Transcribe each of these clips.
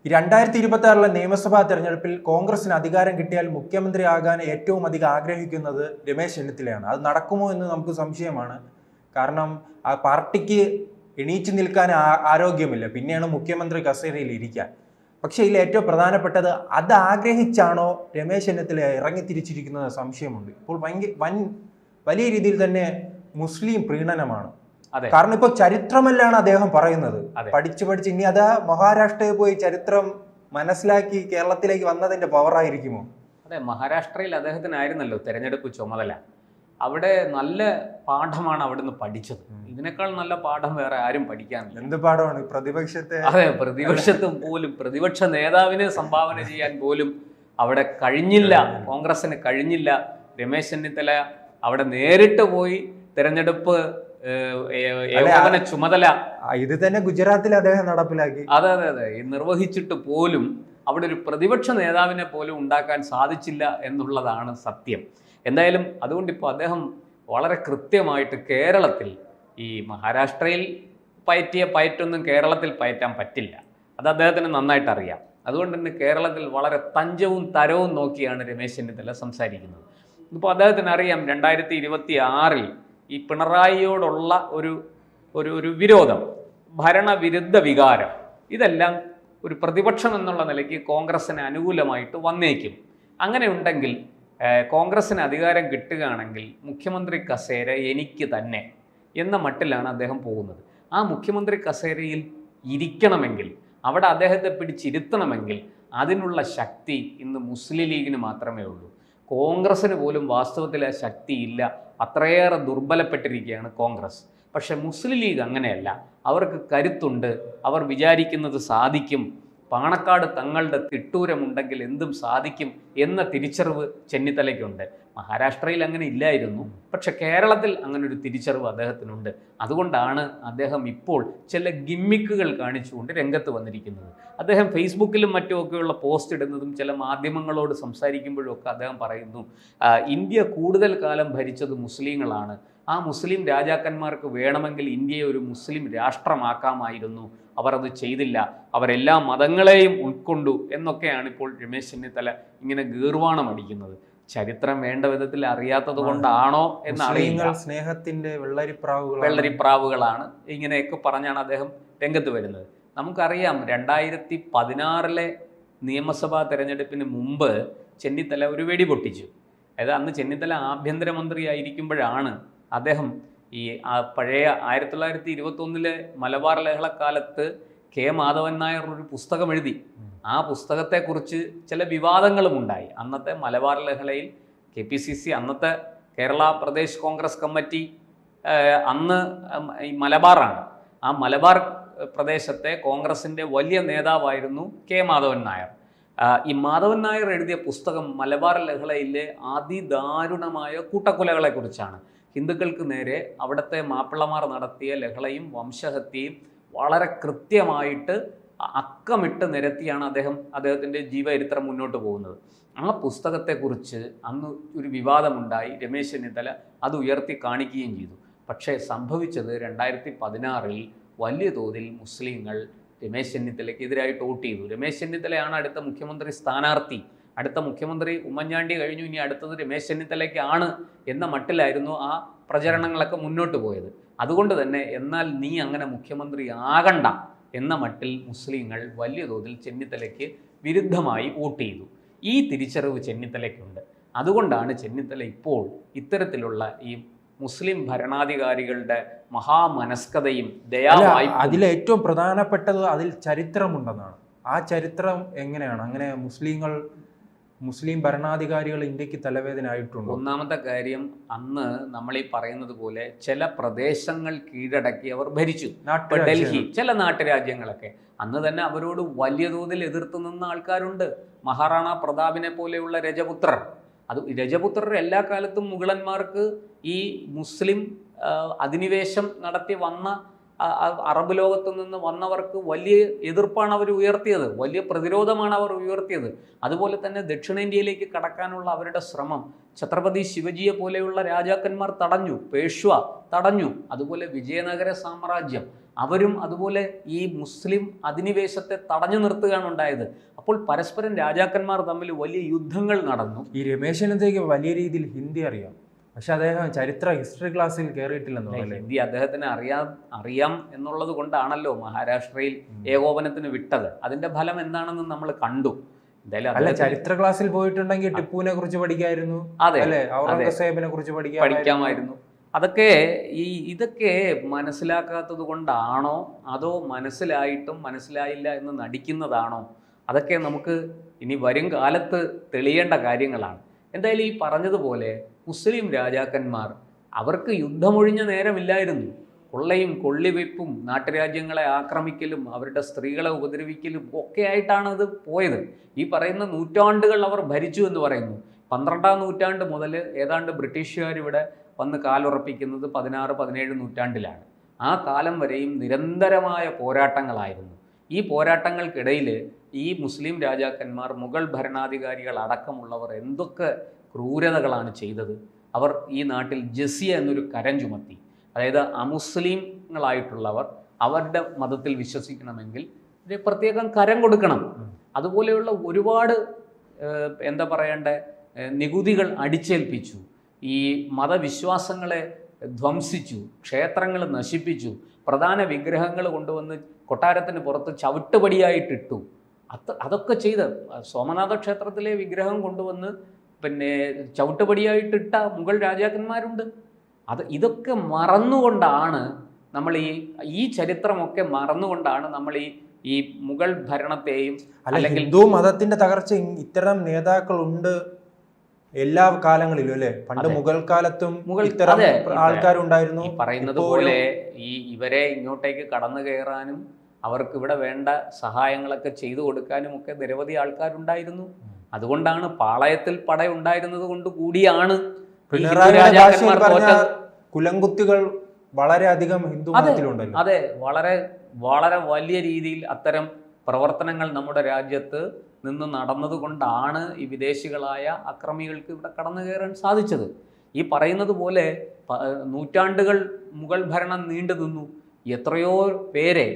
ഈ 2026 നിയമസഭാ തെരഞ്ഞെടുപ്പിൽ കോൺഗ്രസിന് അധികാരം കിട്ടിയാൽ മുഖ്യമന്ത്രിയാകാൻ ഏറ്റവും അധികം ആഗ്രഹിക്കുന്നത് രമേശ് ചെന്നിത്തലയാണ്. അത് നടക്കുമോ എന്ന് നമുക്ക് സംശയമാണ്. കാരണം ആ പാർട്ടിക്ക് എണീച്ചു നിൽക്കാൻ ആരോഗ്യമില്ല, പിന്നെയാണ് മുഖ്യമന്ത്രി കസേരയിൽ ഇരിക്കാൻ. പക്ഷേ ഇതിൽ ഏറ്റവും പ്രധാനപ്പെട്ടത് അത് ആഗ്രഹിച്ചാണോ രമേശ് ചെന്നിത്തല ഇറങ്ങിത്തിരിച്ചിരിക്കുന്നത് സംശയമുണ്ട്. ഇപ്പോൾ വലിയ രീതിയിൽ തന്നെ മുസ്ലിം പ്രീണനമാണ്. കാരണം ഇപ്പൊ ചരിത്രമല്ലാണ് അദ്ദേഹം പറയുന്നത്. പഠിച്ച് ഇനി അതാ മഹാരാഷ്ട്രയിൽ പോയി ചരിത്രം മനസ്സിലാക്കി കേരളത്തിലേക്ക് വന്നതിന്റെ പവറായിരിക്കുമോ? അതെ, മഹാരാഷ്ട്രയിൽ അദ്ദേഹത്തിനായിരുന്നല്ലോ തെരഞ്ഞെടുപ്പ് ചുമതല. അവിടെ നല്ല പാഠമാണ് അവിടുന്ന് പഠിച്ചത്. ഇതിനേക്കാൾ നല്ല പാഠം വേറെ ആരും പഠിക്കാനില്ല. എന്ത് പാഠമാണ്? പ്രതിപക്ഷത്തെ പോലും പ്രതിപക്ഷ നേതാവിനെ സംഭാവന ചെയ്യാൻ പോലും അവിടെ കഴിഞ്ഞില്ല, കോൺഗ്രസിന് കഴിഞ്ഞില്ല. രമേശ് ചെന്നിത്തല അവിടെ നേരിട്ട് പോയി തെരഞ്ഞെടുപ്പ് ചുമതല ഇത് തന്നെ ഗുജറാത്തിൽ അദ്ദേഹം നടപ്പിലാക്കി. അതെ, നിർവഹിച്ചിട്ട് പോലും അവിടെ ഒരു പ്രതിപക്ഷ നേതാവിനെ പോലും ഉണ്ടാക്കാൻ സാധിച്ചില്ല എന്നുള്ളതാണ് സത്യം. എന്തായാലും അതുകൊണ്ട് ഇപ്പോൾ അദ്ദേഹം വളരെ കൃത്യമായിട്ട് കേരളത്തിൽ ഈ മഹാരാഷ്ട്രയിൽ പയറ്റിയ പയറ്റൊന്നും കേരളത്തിൽ പയറ്റാൻ പറ്റില്ല. അത് അദ്ദേഹത്തിന് നന്നായിട്ട് അറിയാം. അതുകൊണ്ട് തന്നെ കേരളത്തിൽ വളരെ തഞ്ചവും തരവും നോക്കിയാണ് രമേശ് ചെന്നിത്തല സംസാരിക്കുന്നത്. ഇപ്പോൾ അദ്ദേഹത്തിന് അറിയാം 2026 ഈ പിണറായിയോടുള്ള ഒരു വിരോധം, ഭരണവിരുദ്ധ വികാരം, ഇതെല്ലാം ഒരു പ്രതിപക്ഷം എന്നുള്ള നിലയ്ക്ക് കോൺഗ്രസിന് അനുകൂലമായിട്ട് വന്നേക്കും. അങ്ങനെ ഉണ്ടെങ്കിൽ കോൺഗ്രസിന് അധികാരം കിട്ടുകയാണെങ്കിൽ മുഖ്യമന്ത്രി കസേര എനിക്ക് തന്നെ എന്ന മട്ടിലാണ് അദ്ദേഹം പോകുന്നത്. ആ മുഖ്യമന്ത്രി കസേരയിൽ ഇരിക്കണമെങ്കിൽ, അവിടെ അദ്ദേഹത്തെ പിടിച്ചിരുത്തണമെങ്കിൽ അതിനുള്ള ശക്തി ഇന്ന് മുസ്ലിം ലീഗിന് മാത്രമേ ഉള്ളൂ. കോൺഗ്രസ്സിന് പോലും വാസ്തവത്തിൽ ആ ശക്തിയില്ല. അത്രയേറെ ദുർബലപ്പെട്ടിരിക്കുകയാണ് കോൺഗ്രസ്. പക്ഷെ മുസ്ലിം ലീഗ് അങ്ങനെയല്ല. അവർക്ക് കരുത്തുണ്ട്. അവർ വിചാരിക്കുന്നത് സാധിക്കും. പാണക്കാട് തങ്ങളുടെ തിട്ടൂരമുണ്ടെങ്കിൽ എന്തും സാധിക്കും എന്ന തിരിച്ചറിവ് ചെന്നിത്തലയ്ക്കുണ്ട്. മഹാരാഷ്ട്രയിൽ അങ്ങനെ ഇല്ലായിരുന്നു, പക്ഷെ കേരളത്തിൽ അങ്ങനെ ഒരു തിരിച്ചറിവ് അദ്ദേഹത്തിനുണ്ട്. അതുകൊണ്ടാണ് അദ്ദേഹം ഇപ്പോൾ ചില ഗിമ്മിക്കുകൾ കാണിച്ചുകൊണ്ട് രംഗത്ത് വന്നിരിക്കുന്നത്. അദ്ദേഹം ഫേസ്ബുക്കിലും മറ്റുമൊക്കെയുള്ള പോസ്റ്റ് ഇടുന്നതും ചില മാധ്യമങ്ങളോട് സംസാരിക്കുമ്പോഴും ഒക്കെ അദ്ദേഹം പറയുന്നു, ഇന്ത്യ കൂടുതൽ കാലം ഭരിച്ചത് മുസ്ലിങ്ങളാണ്. ആ മുസ്ലിം രാജാക്കന്മാർക്ക് വേണമെങ്കിൽ ഇന്ത്യയെ ഒരു മുസ്ലിം രാഷ്ട്രമാക്കാമായിരുന്നു. അവർ അത് ചെയ്തില്ല. അവരെല്ലാ മതങ്ങളെയും ഉൾക്കൊണ്ടു എന്നൊക്കെയാണ് ഇപ്പോൾ രമേശ് ചെന്നിത്തല ഇങ്ങനെ ഗീർവാണം അടിക്കുന്നത്. ചരിത്രം വേണ്ട വിധത്തിൽ അറിയാത്തത് കൊണ്ടാണോ എന്നറിയില്ല. സ്നേഹത്തിന്റെ വെള്ളരിപ്രാവുകളാണ് ഇങ്ങനെയൊക്കെ പറഞ്ഞാണ് അദ്ദേഹം രംഗത്ത് വരുന്നത്. നമുക്കറിയാം 2016 നിയമസഭാ തെരഞ്ഞെടുപ്പിന് മുമ്പ് ചെന്നിത്തല ഒരു വെടി പൊട്ടിച്ചു. അതായത് അന്ന് ചെന്നിത്തല ആഭ്യന്തരമന്ത്രി ആയിരിക്കുമ്പോഴാണ് അദ്ദേഹം ഈ പഴയ 1921 മലബാർ ലഹളക്കാലത്ത് കെ മാധവൻ നായർ ഒരു പുസ്തകം എഴുതി. ആ പുസ്തകത്തെക്കുറിച്ച് ചില വിവാദങ്ങളും ഉണ്ടായി. അന്നത്തെ മലബാർ ലഹളയിൽ KPCC, അന്നത്തെ കേരള പ്രദേശ് കോൺഗ്രസ് കമ്മിറ്റി, അന്ന് ഈ മലബാറാണ്. ആ മലബാർ പ്രദേശത്തെ കോൺഗ്രസിൻ്റെ വലിയ നേതാവായിരുന്നു കെ മാധവൻ നായർ. ഈ മാധവൻ നായർ എഴുതിയ പുസ്തകം മലബാർ ലഹളയിലെ അതിദാരുണമായ കൂട്ടക്കൊലകളെക്കുറിച്ചാണ്. ഹിന്ദുക്കൾക്ക് നേരെ അവിടുത്തെ മാപ്പിളമാർ നടത്തിയ ലഹളയും വംശഹത്യയും വളരെ കൃത്യമായിട്ട് അക്കമിട്ട് നിരത്തിയാണ് അദ്ദേഹത്തിൻ്റെ ജീവചരിത്രം മുന്നോട്ട് പോകുന്നത്. ആ പുസ്തകത്തെക്കുറിച്ച് അന്ന് ഒരു വിവാദമുണ്ടായി. രമേശ് ചെന്നിത്തല അത് ഉയർത്തി കാണിക്കുകയും ചെയ്തു. പക്ഷേ സംഭവിച്ചത് 2016 വലിയ തോതിൽ മുസ്ലിങ്ങൾ രമേശ് ചെന്നിത്തലയ്ക്ക് എതിരായിട്ട് വോട്ട് ചെയ്തു. രമേശ് ചെന്നിത്തലയാണ് അടുത്ത മുഖ്യമന്ത്രി സ്ഥാനാർത്ഥി. അടുത്ത മുഖ്യമന്ത്രി ഉമ്മൻചാണ്ടി കഴിഞ്ഞു, ഇനി അടുത്തത് രമേശ് ചെന്നിത്തലയ്ക്കാണ് എന്ന മട്ടിലായിരുന്നു ആ പ്രചരണങ്ങളൊക്കെ മുന്നോട്ട് പോയത്. അതുകൊണ്ട് തന്നെ എന്നാൽ നീ അങ്ങനെ മുഖ്യമന്ത്രി ആകണ്ട എന്ന മട്ടിൽ മുസ്ലിങ്ങൾ വലിയ തോതിൽ ചെന്നിത്തലയ്ക്ക് വിരുദ്ധമായി വോട്ട് ചെയ്തു. ഈ തിരിച്ചറിവ് ചെന്നിത്തലയ്ക്കുണ്ട്. അതുകൊണ്ടാണ് ചെന്നിത്തല ഇപ്പോൾ ഇത്തരത്തിലുള്ള ഈ മുസ്ലിം ഭരണാധികാരികളുടെ മഹാമനസ്കതയും ദയാവായ്പും. അതിലേറ്റവും പ്രധാനപ്പെട്ടത് അതിൽ ചരിത്രമുണ്ടെന്നാണ്. ആ ചരിത്രം എങ്ങനെയാണ് അങ്ങനെ മുസ്ലിം ഭരണാധികാരികൾ ഇന്ത്യക്ക് തലവേദനയായിട്ടുണ്ട്? ഒന്നാമത്തെ കാര്യം, അന്ന് നമ്മൾ ഈ പറയുന്നത് പോലെ ചില പ്രദേശങ്ങൾ കീഴടക്കി അവർ ഭരിച്ചു. ഡൽഹി, ചില നാട്ടുരാജ്യങ്ങളൊക്കെ അന്ന് തന്നെ അവരോട് വലിയ തോതിൽ എതിർത്ത് നിന്ന ആൾക്കാരുണ്ട്. മഹാറാണ പ്രതാപിനെ പോലെയുള്ള രജപുത്രർ. രജപുത്രർ എല്ലാ കാലത്തും മുഗളന്മാർക്ക് ഈ മുസ്ലിം അധിനിവേശം നടത്തി വന്ന അറബ് ലോകത്തു നിന്ന് വന്നവർക്ക് വലിയ എതിർപ്പാണ് അവർ ഉയർത്തിയത്, വലിയ പ്രതിരോധമാണ് അവർ ഉയർത്തിയത്. അതുപോലെ തന്നെ ദക്ഷിണേന്ത്യയിലേക്ക് കടക്കാനുള്ള അവരുടെ ശ്രമം ഛത്രപതി ശിവജിയെ പോലെയുള്ള രാജാക്കന്മാർ തടഞ്ഞു, പേഷ്വ തടഞ്ഞു. അതുപോലെ വിജയനഗര സാമ്രാജ്യം അവരും അതുപോലെ ഈ മുസ്ലിം അധിനിവേശത്തെ തടഞ്ഞു നിർത്തുകയാണ് ഉണ്ടായത്. അപ്പോൾ പരസ്പരം രാജാക്കന്മാർ തമ്മിൽ വലിയ യുദ്ധങ്ങൾ നടന്നു. ഈ രമേശ് ചെന്നിത്തലയ്ക്ക് വലിയ രീതിയിൽ ഹിന്ദി അറിയാം, പക്ഷെ അദ്ദേഹം ഹിസ്റ്ററി ക്ലാസ്സിൽ കയറിയിട്ടില്ലെന്നോ? ഹിന്ദി അദ്ദേഹത്തിന് അറിയാം എന്നുള്ളത് കൊണ്ടാണല്ലോ മഹാരാഷ്ട്രയിൽ ഏകോപനത്തിന് വിട്ടത്. അതിന്റെ ഫലം എന്താണെന്ന് നമ്മൾ കണ്ടു. അല്ല, ചരിത്ര ക്ലാസ്സിൽ പോയിട്ടുണ്ടെങ്കിൽ ടിപ്പുവിനെ കുറിച്ച് പഠിക്കായിരുന്നു, അല്ലെ ഔറംഗസേബിനെ കുറിച്ച് പഠിക്കാമായിരുന്നു. ഇതൊക്കെ മനസ്സിലാക്കാത്തത് കൊണ്ടാണോ അതോ മനസ്സിലായിട്ടും മനസ്സിലായില്ല എന്ന് നടിക്കുന്നതാണോ? അതൊക്കെ നമുക്ക് ഇനി വരും കാലത്ത് തെളിയേണ്ട കാര്യങ്ങളാണ്. എന്തായാലും ഈ പറഞ്ഞതുപോലെ മുസ്ലിം രാജാക്കന്മാർ അവർക്ക് യുദ്ധമൊഴിഞ്ഞ നേരമില്ലായിരുന്നു. കൊള്ളയും കൊള്ളിവെപ്പും നാട്ടുരാജ്യങ്ങളെ ആക്രമിക്കലും അവരുടെ സ്ത്രീകളെ ഉപദ്രവിക്കലും ഒക്കെ ആയിട്ടാണ് അത് പോയത്. ഈ പറയുന്ന നൂറ്റാണ്ടുകൾ അവർ ഭരിച്ചു എന്ന് പറയുന്നു. 12-ാം നൂറ്റാണ്ട് മുതൽ ഏതാണ്ട് ബ്രിട്ടീഷുകാർ ഇവിടെ വന്ന് കാലുറപ്പിക്കുന്നത് 16-17 നൂറ്റാണ്ടിലാണ്. ആ കാലം വരെയും നിരന്തരമായ പോരാട്ടങ്ങളായിരുന്നു. ഈ പോരാട്ടങ്ങൾക്കിടയിൽ ഈ മുസ്ലിം രാജാക്കന്മാർ മുഗൾ ഭരണാധികാരികൾ അടക്കമുള്ളവർ എന്തൊക്കെ ക്രൂരതകളാണ് ചെയ്തത്. അവർ ഈ നാട്ടിൽ ജസിയ എന്നൊരു കരം ചുമത്തി. അതായത് അമുസ്ലിങ്ങളായിട്ടുള്ളവർ അവരുടെ മതത്തിൽ വിശ്വസിക്കണമെങ്കിൽ പ്രത്യേകം കരം കൊടുക്കണം. അതുപോലെയുള്ള ഒരുപാട് എന്താ പറയേണ്ട നികുതികൾ അടിച്ചേൽപ്പിച്ചു. ഈ മതവിശ്വാസങ്ങളെ ധ്വംസിച്ചു, ക്ഷേത്രങ്ങൾ നശിപ്പിച്ചു, പ്രധാന വിഗ്രഹങ്ങൾ കൊണ്ടുവന്ന് കൊട്ടാരത്തിന് പുറത്ത് ചവിട്ടുപടിയായിട്ടിട്ടു. അതൊക്കെ ചെയ്ത് സോമനാഥ ക്ഷേത്രത്തിലെ വിഗ്രഹം കൊണ്ടുവന്ന് ചവിട്ടുപടിയായിട്ടിട്ട മുഗൾ രാജാക്കന്മാരുണ്ട്. ഇതൊക്കെ മറന്നുകൊണ്ടാണ് നമ്മൾ ഈ ചരിത്രമൊക്കെ മറന്നുകൊണ്ടാണ് നമ്മൾ ഈ മുഗൾ ഭരണത്തെയും അല്ലെങ്കിൽ ഹിന്ദു മതത്തിന്റെ തകർച്ച ഇത്തരം നേതാക്കളുണ്ട് എല്ലാ കാലങ്ങളിലും, അല്ലെ? പണ്ട് മുഗൾ കാലത്തും ഇത്തരം ആൾക്കാരുണ്ടായിരുന്നു. പറയുന്നത് പോലെ ഇവരെ ഇങ്ങോട്ടേക്ക് കടന്നു കയറാനും അവർക്ക് ഇവിടെ വേണ്ട സഹായങ്ങളൊക്കെ ചെയ്തു കൊടുക്കാനും ഒക്കെ നിരവധി ആൾക്കാരുണ്ടായിരുന്നു. അതുകൊണ്ടാണ് പാളയത്തിൽ പടയുണ്ടായിരുന്നത് കൊണ്ട് കൂടിയാണ് കുലംകുത്തികൾ വളരെയധികം ഹിന്ദു മതത്തിലുണ്ടല്ലോ. അതെ, വളരെ വളരെ വലിയ രീതിയിൽ അത്തരം പ്രവർത്തനങ്ങൾ നമ്മുടെ രാജ്യത്ത് നിന്ന് നടന്നതുകൊണ്ടാണ് ഈ വിദേശികളായ അക്രമികൾക്ക് ഇവിടെ കടന്നു കയറാൻ സാധിച്ചത്. ഈ പറയുന്നത് പോലെ നൂറ്റാണ്ടുകൾ മുഗൾ ഭരണം നീണ്ടു നിന്നു. എത്രയോ പേരെ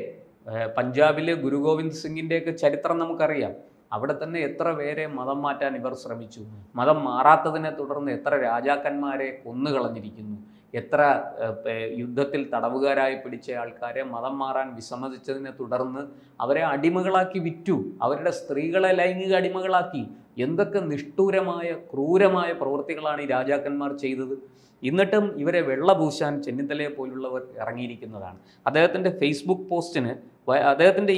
പഞ്ചാബിലെ ഗുരു ഗോവിന്ദ് സിംഗിൻ്റെയൊക്കെ ചരിത്രം നമുക്കറിയാം. അവിടെ തന്നെ എത്ര പേരെ മതം മാറ്റാൻ ഇവർ ശ്രമിച്ചു. മതം മാറാത്തതിനെ തുടർന്ന് എത്ര രാജാക്കന്മാരെ കൊന്നുകളഞ്ഞിരിക്കുന്നു. എത്ര യുദ്ധത്തിൽ തടവുകാരായി പിടിച്ച ആൾക്കാരെ മതം മാറാൻ വിസമ്മതിച്ചതിനെ തുടർന്ന് അവരെ അടിമകളാക്കി വിറ്റു. അവരുടെ സ്ത്രീകളെ ലൈംഗിക അടിമകളാക്കി. എന്തൊക്കെ നിഷ്ഠൂരമായ ക്രൂരമായ പ്രവൃത്തികളാണ് ഈ രാജാക്കന്മാർ ചെയ്തത്. എന്നിട്ടും ഇവരെ വെള്ളപൂശാൻ ചെന്നിത്തലയെ പോലുള്ളവർ ഇറങ്ങിയിരിക്കുന്നതാണ്. അദ്ദേഹത്തിൻ്റെ ഫേസ്ബുക്ക് പോസ്റ്റിന്, അദ്ദേഹത്തിൻ്റെ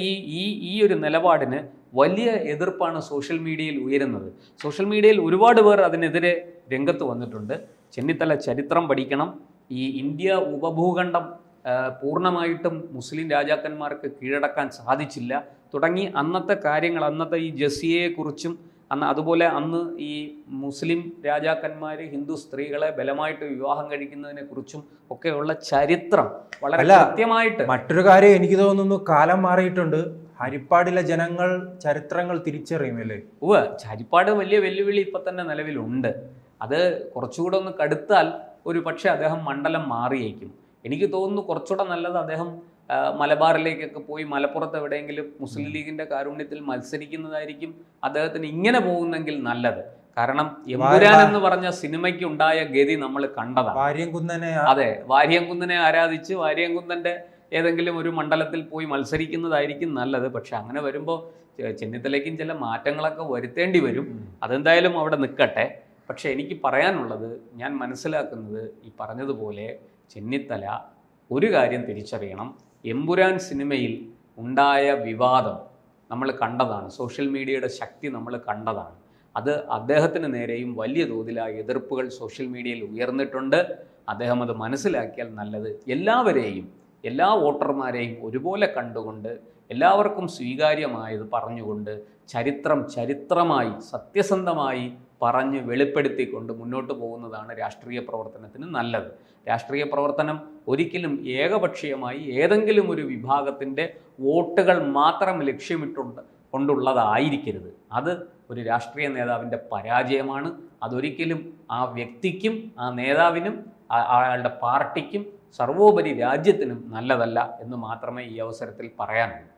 ഈ ഒരു നിലപാടിന് വലിയ എതിർപ്പാണ് സോഷ്യൽ മീഡിയയിൽ ഉയരുന്നത്. സോഷ്യൽ മീഡിയയിൽ ഒരുപാട് പേർ അതിനെതിരെ രംഗത്ത് വന്നിട്ടുണ്ട്. ചെന്നിത്തല ചരിത്രം പഠിക്കണം, ഈ ഇന്ത്യ ഉപഭൂഖണ്ഡം പൂർണ്ണമായിട്ടും മുസ്ലിം രാജാക്കന്മാർക്ക് കീഴടക്കാൻ സാധിച്ചില്ല തുടങ്ങി അന്നത്തെ കാര്യങ്ങൾ, അന്നത്തെ ഈ ജസിയയെക്കുറിച്ചും അതുപോലെ അന്ന് ഈ മുസ്ലിം രാജാക്കന്മാർ ഹിന്ദു സ്ത്രീകളെ ബലമായിട്ട് വിവാഹം കഴിക്കുന്നതിനെ കുറിച്ചും ഒക്കെയുള്ള ചരിത്രം വളരെ കൃത്യമായിട്ട്. മറ്റൊരു കാര്യം എനിക്ക് തോന്നുന്നു, കാലം മാറിയിട്ടുണ്ട്. ഹരിപ്പാടിലെ ജനങ്ങൾ ചരിത്രങ്ങൾ തിരിച്ചറിയുമല്ലേ? ഹരിപ്പാട് വലിയ വെല്ലുവിളി ഇപ്പൊ തന്നെ നിലവിലുണ്ട്. അത് കുറച്ചുകൂടെ ഒന്ന് കടുത്താൽ ഒരു പക്ഷേ അദ്ദേഹം മണ്ഡലം മാറിയേക്കും. എനിക്ക് തോന്നുന്നു കുറച്ചുകൂടെ നല്ലത് അദ്ദേഹം മലബാറിലേക്കൊക്കെ പോയി മലപ്പുറത്ത് എവിടെയെങ്കിലും മുസ്ലിം ലീഗിന്റെ കാരുണ്യത്തിൽ മത്സരിക്കുന്നതായിരിക്കും അദ്ദേഹത്തിന് ഇങ്ങനെ പോകുന്നെങ്കിൽ നല്ലത്. കാരണം എമ്പുരാൻ എന്ന് പറഞ്ഞ സിനിമയ്ക്ക് ഉണ്ടായ ഗതി നമ്മൾ കണ്ടതാണ്. അതെ, വാര്യംകുന്നനെ ആരാധിച്ച് വാര്യംകുന്നന്റെ ഏതെങ്കിലും ഒരു മണ്ഡലത്തിൽ പോയി മത്സരിക്കുന്നതായിരിക്കും നല്ലത്. പക്ഷെ അങ്ങനെ വരുമ്പോൾ ചെന്നിത്തലയ്ക്കും ചില മാറ്റങ്ങളൊക്കെ വരുത്തേണ്ടി വരും. അതെന്തായാലും അവിടെ നിൽക്കട്ടെ. പക്ഷെ എനിക്ക് പറയാനുള്ളത്, ഞാൻ മനസ്സിലാക്കുന്നത് ഈ പറഞ്ഞതുപോലെ ചെന്നിത്തല ഒരു കാര്യം തിരിച്ചറിയണം. എമ്പുരാൻ സിനിമയിൽ ഉണ്ടായ വിവാദം നമ്മൾ കണ്ടതാണ്. സോഷ്യൽ മീഡിയയുടെ ശക്തി നമ്മൾ കണ്ടതാണ്. അത് അദ്ദേഹത്തിന് നേരെയും വലിയ തോതിലായ എതിർപ്പുകൾ സോഷ്യൽ മീഡിയയിൽ ഉയർന്നിട്ടുണ്ട്. അദ്ദേഹം അത് മനസ്സിലാക്കിയാൽ നല്ലത്. എല്ലാവരെയും, എല്ലാ വോട്ടർമാരെയും ഒരുപോലെ കണ്ടുകൊണ്ട് എല്ലാവർക്കും സ്വീകാര്യമായത് പറഞ്ഞുകൊണ്ട് ചരിത്രമായി സത്യസന്ധമായി പറഞ്ഞ് വെളിപ്പെടുത്തിക്കൊണ്ട് മുന്നോട്ട് പോകുന്നതാണ് രാഷ്ട്രീയ പ്രവർത്തനത്തിന് നല്ലത്. രാഷ്ട്രീയ പ്രവർത്തനം ഒരിക്കലും ഏകപക്ഷീയമായി ഏതെങ്കിലും ഒരു വിഭാഗത്തിൻ്റെ വോട്ടുകൾ മാത്രം കൊണ്ടുള്ളതായിരിക്കരുത്. അത് ഒരു രാഷ്ട്രീയ നേതാവിൻ്റെ പരാജയമാണ്. അതൊരിക്കലും ആ വ്യക്തിക്കും ആ നേതാവിനും അയാളുടെ പാർട്ടിക്കും സർവോപരി രാജ്യത്തിനും നല്ലതല്ല എന്ന് മാത്രമേ ഈ അവസരത്തിൽ പറയാനുള്ളൂ.